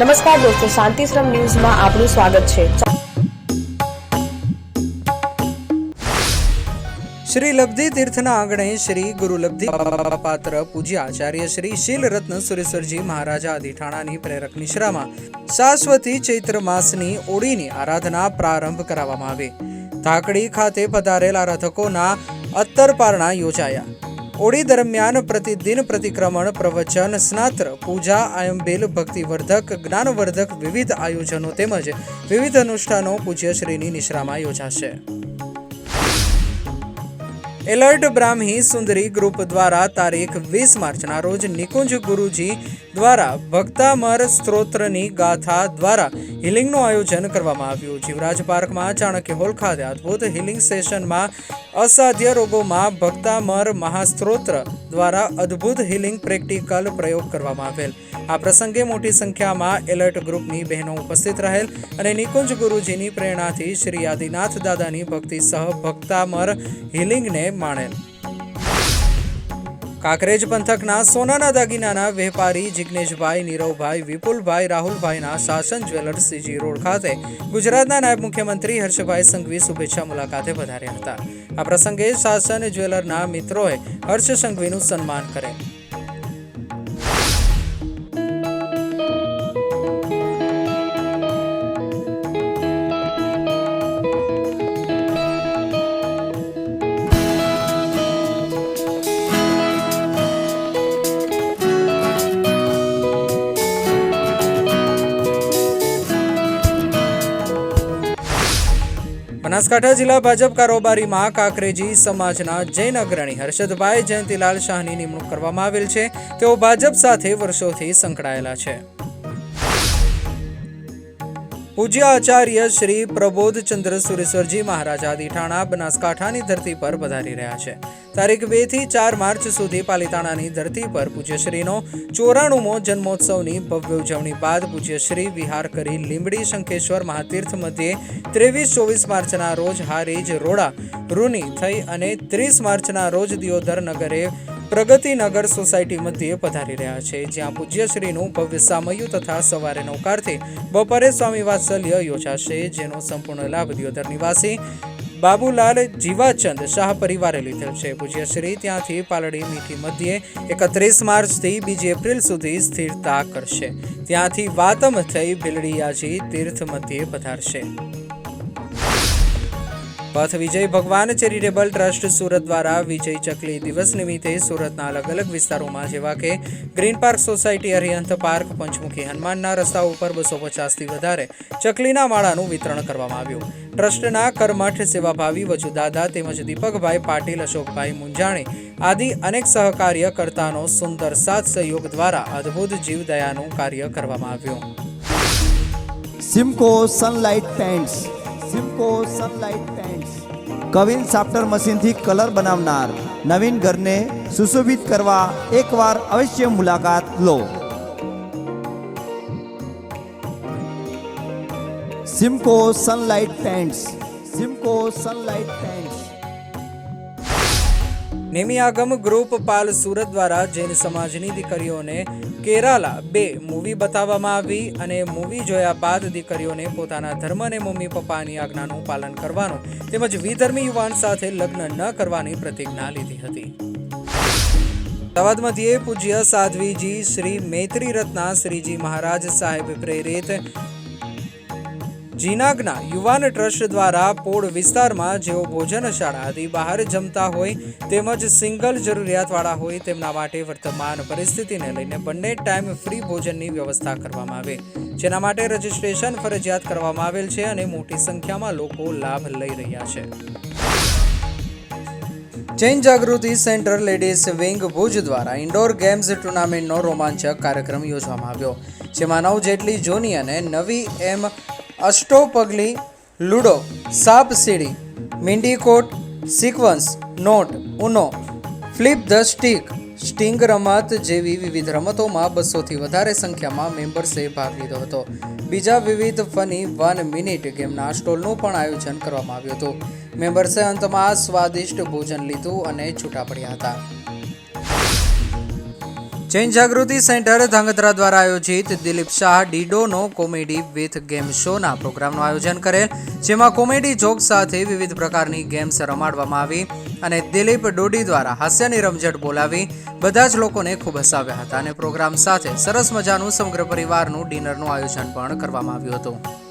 નમસ્કાર દોસ્તો, શાંતિશ્રમ ન્યૂઝમાં આપનું સ્વાગત છે। શ્રી લબ્ધિ તીર્થના આંગણે શ્રી ગુરુ લબ્ધિ પાત્ર પૂજ્ય આચાર્ય શ્રી શીલ રત્ન સુરેશ્વરજી મહારાજા અધિઠાણાની પ્રેરક નિશ્રામાં શાશ્વતી ચૈત્ર માસની ઓડીની આરાધના પ્રારંભ કરાવવામાં આવી। ધાકડી ખાતે પધારેલ આરાધકોના અત્તરપારણા યોજાયા। ઓડી દરમિયાન પ્રતિદિન પ્રતિક્રમણ, પ્રવચન, સ્નાત્ર, પૂજા, આયંબેલ, ભક્તિવર્ધક, જ્ઞાનવર્ધક વિવિધ આયોજનો તેમજ વિવિધ અનુષ્ઠાનો પૂજ્યશ્રીની નિશ્રામાં યોજાશે। એલર્ટ બ્રાહ્મી સુંદરી ગ્રુપ દ્વારા તારીખ 20 માર્ચના રોજ નિકુંજ ગુરુજી દ્વારા ભક્તામર સ્ત્રોત્રની ગાથા દ્વારા હિલિંગનું આયોજન કરવામાં આવ્યું। જીવરાજ પાર્કમાં ચાણક્ય હોલ ખાતે અદ્ભુત હિલિંગ સેશનમાં અસાધ્ય રોગોમાં ભક્તામર મહાસ્ત્રોત્ર દ્વારા અદ્ભુત હિલિંગ પ્રેક્ટિકલ પ્રયોગ કરવામાં આવેલ। આ પ્રસંગે મોટી સંખ્યામાં એલર્ટ ગ્રુપની બહેનો ઉપસ્થિત રહેલ અને નિકુંજ ગુરુજીની પ્રેરણાથી શ્રી આદિનાથ દાદાની ભક્તિ સહ ભક્તામર હિલિંગને માણેલ। કાંકરેજ પંથકના સોનાના દાગીનાના વેપારી જિગ્નેશભાઈ, નીરવભાઈ, વિપુલભાઈ, રાહુલભાઈના શાસન જ્વેલર્સ સીજી રોડ ખાતે ગુજરાતના નાયબ મુખ્યમંત્રી હર્ષભાઈ સંઘવી શુભેચ્છા મુલાકાતે પધાર્યા હતા। આ પ્રસંગે શાસન જ્વેલરના મિત્રોએ હર્ષ સંઘવીનું સન્માન કરેલ। બનાસકાંઠા જિલ્લા ભાજપ કારોબારીમાં કાંકરેજી સમાજના જૈન અગ્રણી હર્ષદભાઈ જયંતિલાલ શાહની નિમણૂક કરવામાં આવેલ છે। તેઓ ભાજપ સાથે વર્ષોથી સંકળાયેલા છે। પૂજ્ય આચાર્ય શ્રી પ્રબોધચંદ્ર સુરેશ્વરજી મહારાજા અધિઠાણા બનાસકાંઠાની ધરતી પર પધારી રહ્યા છે। તારીખ 2 થી 4 માર્ચ સુધી પાલિતાણાની ધરતી પર પૂજ્યશ્રીનો 94મો જન્મોત્સવની ભવ્ય ઉજવણી બાદ પૂજ્યશ્રી વિહાર કરી લીંબડી શંખેશ્વર મહાતીર્થ મધ્યે 23-24 માર્ચના રોજ હારીજ રોડા રૂની થઈ અને 30 માર્ચના રોજ દિયોદર નગરે પ્રગતિનગર સોસાયટી મધ્યે પધારી રહ્યા છે, જ્યાં પૂજ્યશ્રીનું ભવ્ય સામયું તથા સવારે 9 બપોરે સ્વામી વાત્સલ્ય યોજાશે, જેનો સંપૂર્ણ લાભ દિયોદર નિવાસી બાબુલાલ જીવાચંદ શાહ પરિવારે લીધેલ છે। પૂજ્યશ્રી ત્યાંથી પાલડી મીઠી મધ્યે 31 માર્ચથી 2 એપ્રિલ સુધી સ્થિરતા કરશે। ત્યાંથી વાતમ થઈ ભીલડીયાજી તીર્થ મધ્યે પધારશે। પથ વિજય ભગવાન ચેરિટેબલ ટ્રસ્ટ સુરત દ્વારા વિજય ચકલી દિવસ નિમિત્તે સુરતના અલગ અલગ વિસ્તારોમાં જેવા કે green park society, Arihant park, Panchmukhi હનુમાનના રસ્તા ઉપર 250થી વધારે ચકલીના માળાનું વિતરણ કરવામાં આવ્યું। ટ્રસ્ટના કર્મઠ સેવાભાવી વજુદાદા તેમજ દીપકભાઈ પાટીલ, અશોકભાઈ મુંજાણી આદિ અનેક સહકાર્યકર્તાનો સુંદર સાથ સહયોગ દ્વારા અદ્ભુત જીવદયાનું કાર્ય કરવામાં આવ્યું। Simco sunlight pants, queen સાફ્ટર મશીનથી colour બનાવનાર નવીન ઘરને સુશોભિત કરવા એકવાર અવશ્ય મુલાકાત લો। Simco sunlight pants. નેમિયાગમ ગ્રુપ પાલ સુરત દ્વારા જૈન સમાજની દીકરીઓને કેરાલા 2 મૂવી બતાવવામાં આવી અને મૂવી જોયા બાદ દીકરીઓને પોતાના ધર્મ અને મમ્મી પપ્પાની આજ્ઞાનું પાલન કરવાનું તેમજ વિધર્મી યુવાન સાથે લગ્ન ન કરવાની પ્રતિજ્ઞા લીધી હતી। અમદાવાદ મધ્યે પૂજ્ય સાધ્વીજી શ્રી મૈત્રી રત્ના શ્રીજી મહારાજ સાહેબ પ્રેરિત જીનાગના યુવાન ટ્રસ્ટ દ્વારા પોળ વિસ્તારમાં જેઓ ભોજનશાળા આદિ બહાર જમતા હોય તેમજ સિંગલ જરૂરિયાતવાળા હોય તેમના માટે વર્તમાન પરિસ્થિતિને લઈને બંને ટાઈમ ફ્રી ભોજનની વ્યવસ્થા કરવામાં આવે, જેના માટે રજીસ્ટ્રેશન ફરજિયાત કરવામાં આવેલ છે અને મોટી સંખ્યામાં લોકો લાભ લઈ રહ્યા છે। જૈન જાગૃતિ સેન્ટર લેડીઝ વિંગ ભુજ દ્વારા ઇન્ડોર ગેમ્સ ટુર્નામેન્ટનો રોમાંચક કાર્યક્રમ યોજવામાં આવ્યો, જેમાં 9 જેટલી જૂની અને નવી એમ અષ્ટોપગલી, લૂડો, સાપ સીડી, મિંડીકોટ, sequence, note, Uno, flip the stick, sting રમત જેવી વિવિધ રમતોમાં 200થી વધારે સંખ્યામાં મેમ્બર્સે ભાગ લીધો હતો। બીજા વિવિધ ફની 1 મિનિટ ગેમના સ્ટોલનું પણ આયોજન કરવામાં આવ્યું હતું। મેમ્બર્સે અંતમાં સ્વાદિષ્ટ ભોજન લીધું અને છૂટા પડ્યા હતા। જૈન જાગૃતિ સેન્ટર ધાંગધ્રા દ્વારા આયોજિત દિલીપ શાહ ડીડોનો કોમેડી વિથ ગેમ શોના પ્રોગ્રામનું આયોજન કરેલ, જેમાં કોમેડી જોક સાથે વિવિધ પ્રકારની ગેમ્સ રમાડવામાં આવી અને દિલીપ ડોડી દ્વારા હાસ્યની રમઝટ બોલાવી બધા જ લોકોને ખૂબ હસાવ્યા હતા અને પ્રોગ્રામ સાથે સરસ મજાનું સમગ્ર પરિવારનું ડિનરનું આયોજન પણ કરવામાં આવ્યું હતું.